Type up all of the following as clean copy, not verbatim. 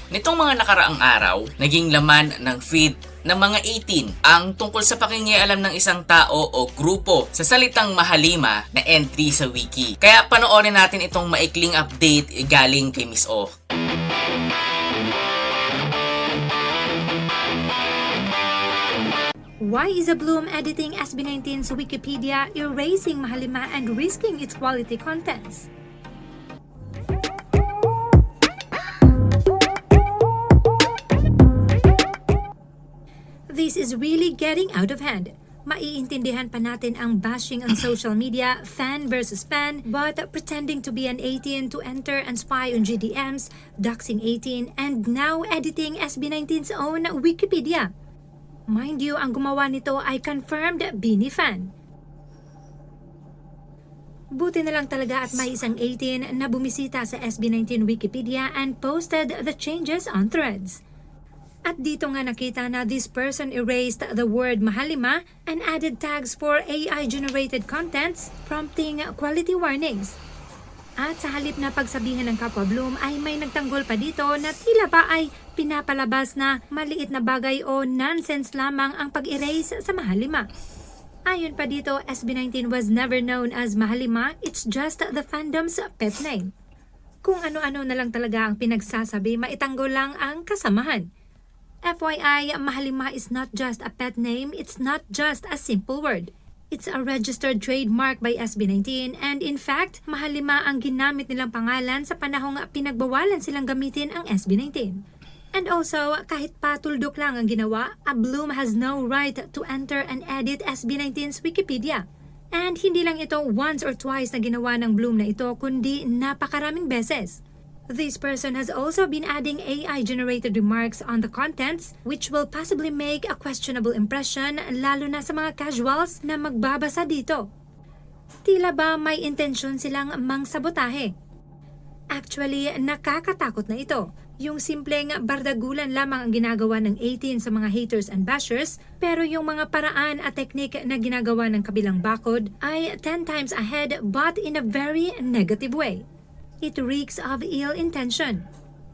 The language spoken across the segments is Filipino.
Nitong mga nakaraang araw, naging laman ng feed ng mga 18 ang tungkol sa pakingialam ng isang tao o grupo sa salitang mahalima na entry sa wiki. Kaya panoorin natin itong maikling update galing kay Miss O. Why is a Bloom editing SB19's Wikipedia, erasing Mahalima and risking its quality contents? This is really getting out of hand. Maiintindihan pa natin ang bashing on social media, fan versus fan, but pretending to be an 18 to enter and spy on GDMs, doxing 18, and now editing SB19's own Wikipedia. Mind you, ang gumawa nito ay confirmed Bini fan. Buti na lang talaga at may isang 18 na bumisita sa SB19 Wikipedia and posted the changes on Threads. At dito nga nakita na this person erased the word mahalima and added tags for AI-generated contents, prompting quality warnings. At sa halip na pagsabihan ng kapwa Bloom ay may nagtanggol pa dito na tila ba ay pinapalabas na maliit na bagay o nonsense lamang ang pag-erase sa mahalima. Ayon pa dito, SB19 was never known as mahalima, it's just the fandom's pet name. Kung ano-ano na lang talaga ang pinagsasabi, maitanggol lang ang kasamahan. FYI, mahalima is not just a pet name, it's not just a simple word. It's a registered trademark by SB19 and in fact, mahalima ang ginamit nilang pangalan sa panahong pinagbawalan silang gamitin ang SB19. And also, kahit patuldok lang ang ginawa, a Bloom has no right to enter and edit SB19's Wikipedia. And hindi lang ito once or twice na ginawa ng Bloom na ito, kundi napakaraming beses. This person has also been adding AI-generated remarks on the contents which will possibly make a questionable impression lalo na sa mga casuals na magbabasa dito. Tila ba may intensyon silang mangsabotahe? Actually, nakakatakot na ito. Yung simpleng bardagulan lamang ang ginagawa ng 18 sa mga haters and bashers, pero yung mga paraan at teknik na ginagawa ng kabilang bakod ay 10 times ahead but in a very negative way. It reeks of ill intention.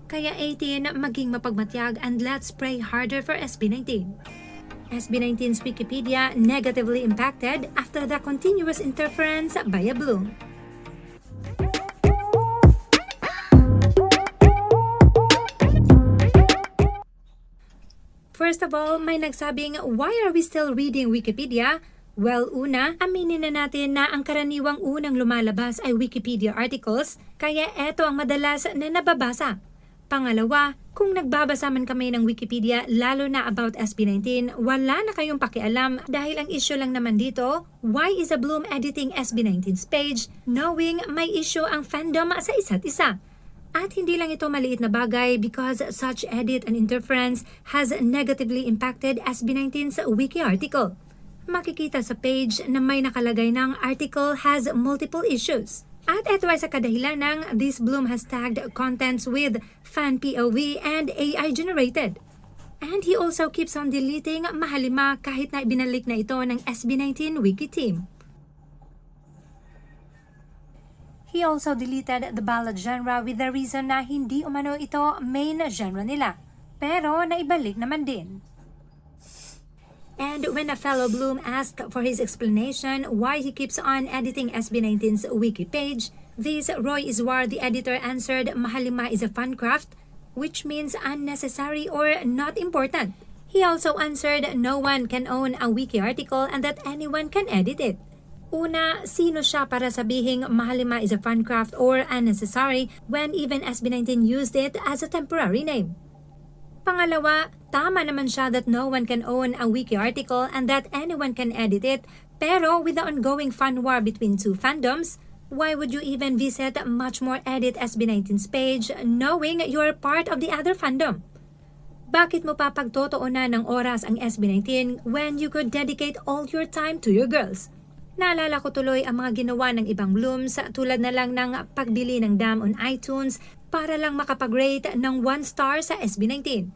Kaya 18, maging mapagmatyag and let's pray harder for SB19. SB19's Wikipedia negatively impacted after the continuous interference by a Bloom. First of all, may nagsabing, why are we still reading Wikipedia? Well, una, aminin na natin na ang karaniwang unang lumalabas ay Wikipedia articles, kaya eto ang madalas na nababasa. Pangalawa, kung nagbabasa man kami ng Wikipedia lalo na about SB19, wala na kayong pakialam dahil ang issue lang naman dito, why is a Bloom editing SB19's page knowing may issue ang fandom sa isa't isa? At hindi lang ito maliit na bagay because such edit and interference has negatively impacted SB19's wiki article. Makikita sa page na may nakalagay ng article has multiple issues. At ito ay sa kadahilan ng this Bloom has tagged contents with fan POV and AI generated. And he also keeps on deleting mahalima kahit na ibinalik na ito ng SB19 wiki team. He also deleted the ballad genre with the reason na hindi umano ito main genre nila. Pero naibalik naman din. And when a fellow Bloom asked for his explanation why he keeps on editing SB19's wiki page, this Roy Iswar, the editor, answered mahalima is a fun craft, which means unnecessary or not important. He also answered no one can own a wiki article and that anyone can edit it. Una, sino siya para sabihing mahalima is a fun craft or unnecessary when even SB19 used it as a temporary name? Pangalawa, tama naman siya that no one can own a wiki article and that anyone can edit it, pero with the ongoing fan war between two fandoms, why would you even visit much more edit SB19's page knowing you're part of the other fandom? Bakit mo pa pagtotoonan ng oras ang SB19 when you could dedicate all your time to your girls? Naalala ko tuloy ang mga ginawa ng ibang Blooms tulad na lang ng pagbili ng DAM on iTunes para lang makapag-rate ng 1 star sa SB19.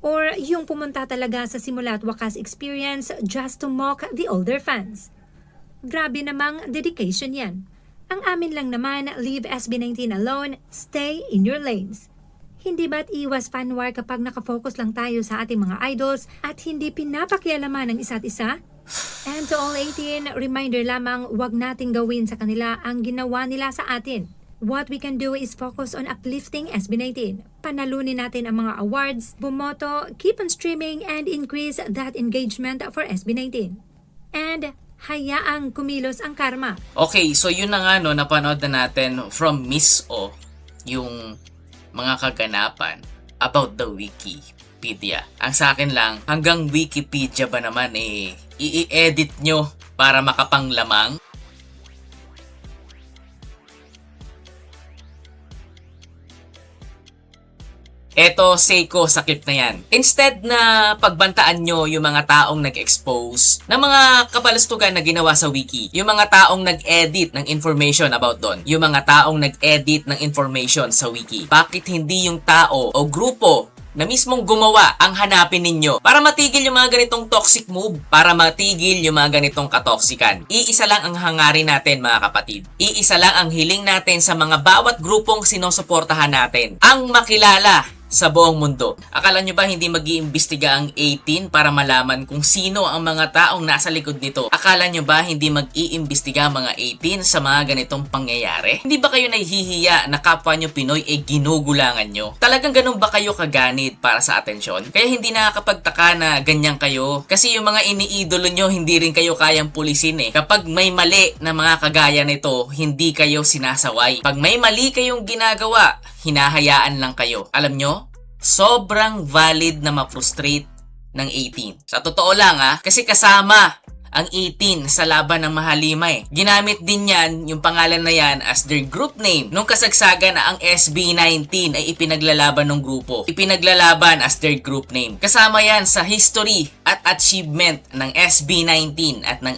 Or yung pumunta talaga sa simula at wakas experience just to mock the older fans. Grabe namang dedication yan. Ang amin lang naman, leave SB19 alone, stay in your lanes. Hindi ba't iwas fanwar kapag nakafocus lang tayo sa ating mga idols at hindi pinapakialaman ng isa't isa? And to all 18, reminder lamang, wag nating gawin sa kanila ang ginawa nila sa atin. What we can do is focus on uplifting SB19. Panalunin natin ang mga awards, bumoto, keep on streaming, and increase that engagement for SB19. And hayaang kumilos ang karma. Okay, so yun na nga no, napanood na natin from Miss O yung mga kaganapan about the Wikipedia. Ang sa akin lang, hanggang Wikipedia ba naman i-edit nyo para makapanglamang? Eto, Seiko, sakit na yan. Instead na pagbantaan nyo yung mga taong nag-expose ng mga kabalustugan na ginawa sa wiki, yung mga taong nag-edit ng information about doon, yung mga taong nag-edit ng information sa wiki, bakit hindi yung tao o grupo na mismong gumawa ang hanapin ninyo para matigil yung mga ganitong toxic move, para matigil yung mga ganitong katoksikan? Iisa lang ang hangarin natin, mga kapatid. Iisa lang ang hiling natin sa mga bawat grupong sinusuportahan natin, ang makilala sa buong mundo. Akala nyo ba hindi mag-iimbestiga ang 18 para malaman kung sino ang mga taong nasa likod nito? Akala nyo ba hindi mag-iimbestiga ang mga 18 sa mga ganitong pangyayari? Hindi ba kayo nahihiya na kapwa nyo Pinoy ginugulangan nyo? Talagang ganun ba kayo kaganid para sa atensyon? Kaya hindi nakakapagtaka na ganyan kayo. Kasi yung mga iniidolo nyo, hindi rin kayo kayang pulisin Kapag may mali na mga kagaya nito, hindi kayo sinasaway. Pag may mali kayong ginagawa, hinahayaan lang kayo. Alam nyo, sobrang valid na ma-frustrate ng 18. Sa totoo lang kasi kasama ang 18 sa laban ng Mahalima Ginamit din yan, yung pangalan na yan, as their group name. Nung kasagsagan na ang SB19 ay ipinaglalaban ng grupo. Ipinaglalaban as their group name. Kasama yan sa history at achievement ng SB19 at ng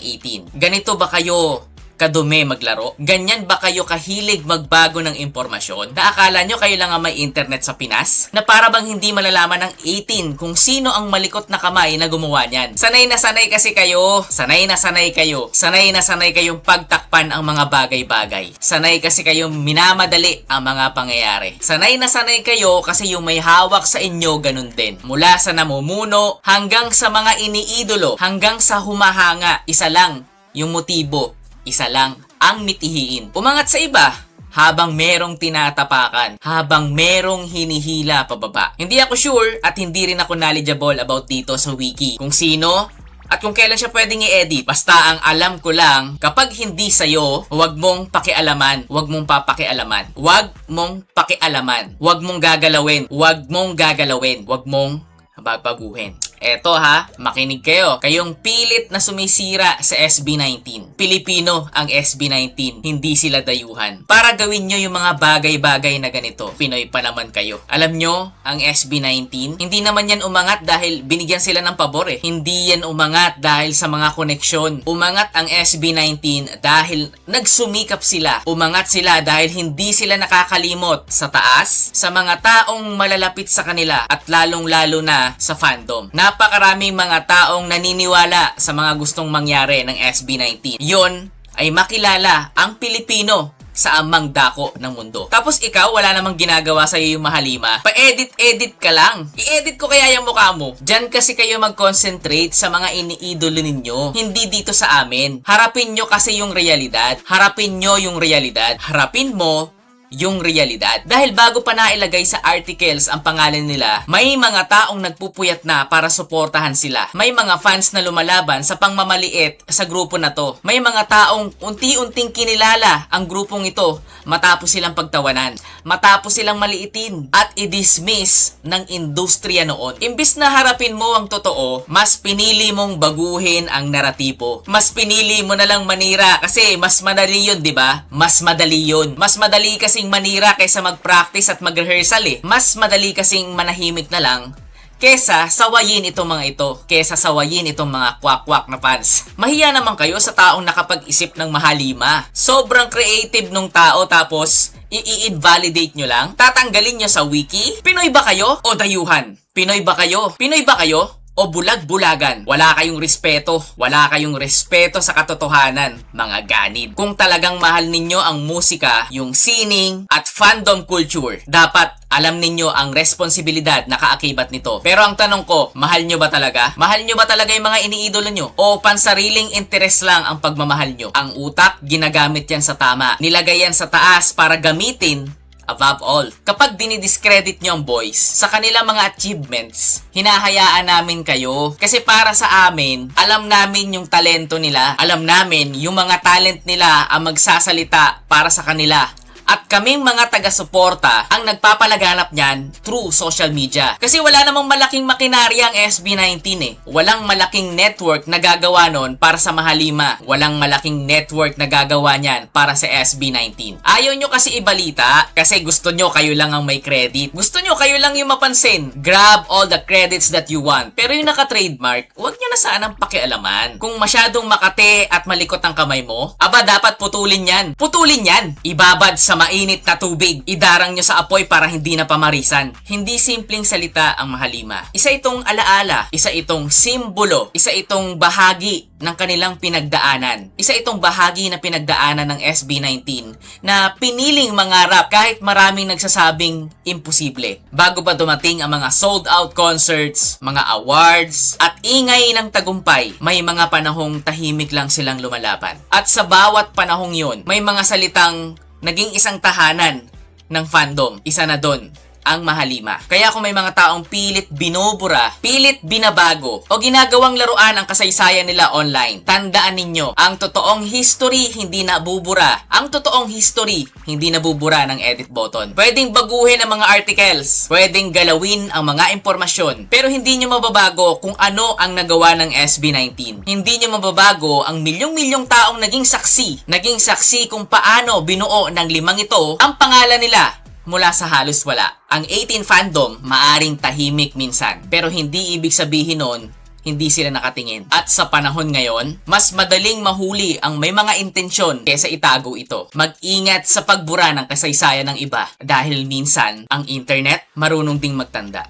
18. Ganito ba kayo kadumi maglaro? Ganyan ba kayo kahilig magbago ng impormasyon? Na akala nyo kayo lang ang may internet sa Pinas? Na para bang hindi malalaman ng 18 kung sino ang malikot na kamay na gumawa niyan? Sanay na sanay kasi kayo. Sanay na sanay kayo. Sanay na sanay kayong pagtakpan ang mga bagay-bagay. Sanay kasi kayong minamadali ang mga pangyayari. Sanay na sanay kayo kasi yung may hawak sa inyo ganun din. Mula sa namumuno hanggang sa mga iniidolo, hanggang sa humahanga, isa lang yung motibo. Isa lang ang mitihiin. Umangat sa iba habang merong tinatapakan, habang merong hinihila pababa. Hindi ako sure at hindi rin ako knowledgeable about dito sa wiki kung sino at kung kailan siya pwedeng i-edit. Basta ang alam ko lang, kapag hindi sa'yo, huwag mong pakialaman, huwag mong papakialaman, huwag mong pakialaman, huwag mong gagalawin, huwag mong gagalawin, huwag mong babaguhin. Eto makinig kayo. Kayong pilit na sumisira sa SB19. Pilipino ang SB19, hindi sila dayuhan. Para gawin nyo yung mga bagay-bagay na ganito, Pinoy pa naman kayo. Alam nyo, ang SB19, hindi naman yan umangat dahil binigyan sila ng pabor Hindi yan umangat dahil sa mga koneksyon. Umangat ang SB19 dahil nagsumikap sila. Umangat sila dahil hindi sila nakakalimot sa taas, sa mga taong malalapit sa kanila at lalong-lalo na sa fandom. Napakaraming mga taong naniniwala sa mga gustong mangyari ng SB19. Yon ay makilala ang Pilipino sa amang dako ng mundo. Tapos ikaw, wala namang ginagawa sa iyo yung Mahalima. Pa-edit-edit ka lang. I-edit ko kaya yung mukha mo. Diyan kasi kayo mag-concentrate sa mga iniidolo ninyo. Hindi dito sa amin. Harapin nyo kasi yung realidad. Harapin nyo yung realidad. Harapin mo yung realidad. Dahil bago pa nailagay sa articles ang pangalan nila, may mga taong nagpupuyat na para suportahan sila. May mga fans na lumalaban sa pangmamaliit sa grupo na to. May mga taong unti-unting kinilala ang grupong ito matapos silang pagtawanan, matapos silang maliitin at i-dismiss ng industriya noon. Imbis na harapin mo ang totoo, mas pinili mong baguhin ang naratibo. Mas pinili mo na lang manira kasi mas madali yun, di ba? Mas madali yun. Mas madali kasing manira kaysa mag-practice at mag-rehearsal Mas madali kasing manahimik na lang kesa sawayin itong mga ito, kesa sawayin itong mga kwak-kwak na fans. Mahiya naman kayo sa taong nakapag-isip ng Mahalima. Sobrang creative nung tao tapos i-invalidate nyo lang? Tatanggalin nyo sa wiki? Pinoy ba kayo o dayuhan? Pinoy ba kayo? Pinoy ba kayo o bulag-bulagan. Wala kayong respeto. Wala kayong respeto sa katotohanan, mga ganid. Kung talagang mahal ninyo ang musika, yung sining at fandom culture, dapat alam ninyo ang responsibilidad na kaakibat nito. Pero ang tanong ko, mahal nyo ba talaga? Mahal nyo ba talaga yung mga iniidolo nyo? O pansariling interes lang ang pagmamahal nyo? Ang utak, ginagamit yan sa tama. Nilagay yan sa taas para gamitin above all. Kapag dinidiscredit nyo ang boys sa kanilang mga achievements, hinahayaan namin kayo. Kasi para sa amin, alam namin yung talento nila. Alam namin yung mga talent nila ang magsasalita para sa kanila. At kaming mga taga-suporta ang nagpapalaganap niyan through social media. Kasi wala namang malaking makinarya ang SB19 eh. Walang malaking network na gagawa nun para sa Mahalima. Walang malaking network na gagawa niyan para sa SB19. Ayaw nyo kasi ibalita kasi gusto nyo kayo lang ang may credit. Gusto nyo kayo lang yung mapansin. Grab all the credits that you want. Pero yung naka-trademark, huwag nyo na sanang pakialaman. Kung masyadong makate at malikot ang kamay mo, aba dapat putulin yan. Putulin yan. Ibabad sa mainit na tubig. Idarang nyo sa apoy para hindi na pamarisan. Hindi simpleng salita ang Mahalima. Isa itong alaala, isa itong simbolo, isa itong bahagi ng kanilang pinagdaanan. Isa itong bahagi na pinagdaanan ng SB19 na piniling mangarap kahit maraming nagsasabing imposible. Bago pa dumating ang mga sold out concerts, mga awards, at ingay ng tagumpay, may mga panahong tahimik lang silang lumalaban. At sa bawat panahong yun, may mga salitang naging isang tahanan ng fandom. Isa na doon ang Mahalima. Kaya kung may mga taong pilit binubura, pilit binabago, o ginagawang laruan ang kasaysayan nila online, tandaan ninyo, ang totoong history hindi nabubura. Ang totoong history hindi nabubura ng edit button. Pwedeng baguhin ang mga articles, pwedeng galawin ang mga impormasyon, pero hindi nyo mababago kung ano ang nagawa ng SB19. Hindi nyo mababago ang milyong-milyong taong naging saksi kung paano binuo ng limang ito ang pangalan nila mula sa halos wala. Ang 18 fandom maaring tahimik minsan, pero hindi ibig sabihin nun hindi sila nakatingin. At sa panahon ngayon, mas madaling mahuli ang may mga intensyon kaysa itago ito. Mag-ingat sa pagbura ng kasaysayan ng iba dahil minsan ang internet marunong ding magtanda.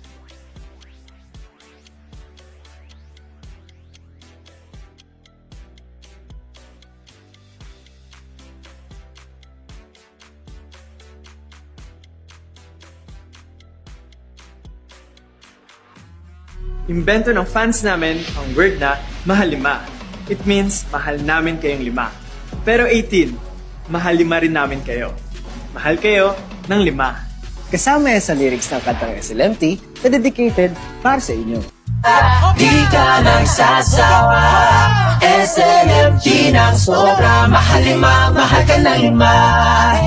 Imbento ng fans namin ang word na Mahalima. It means mahal namin kayong lima. Pero 18, mahalima rin namin kayo. Mahal kayo ng 5. Kasama yan sa lyrics ng kantang SLMT na dedicated para sa inyo. Di ka nang sasawa, SLMG ng sobra. Mahal ka ng 5.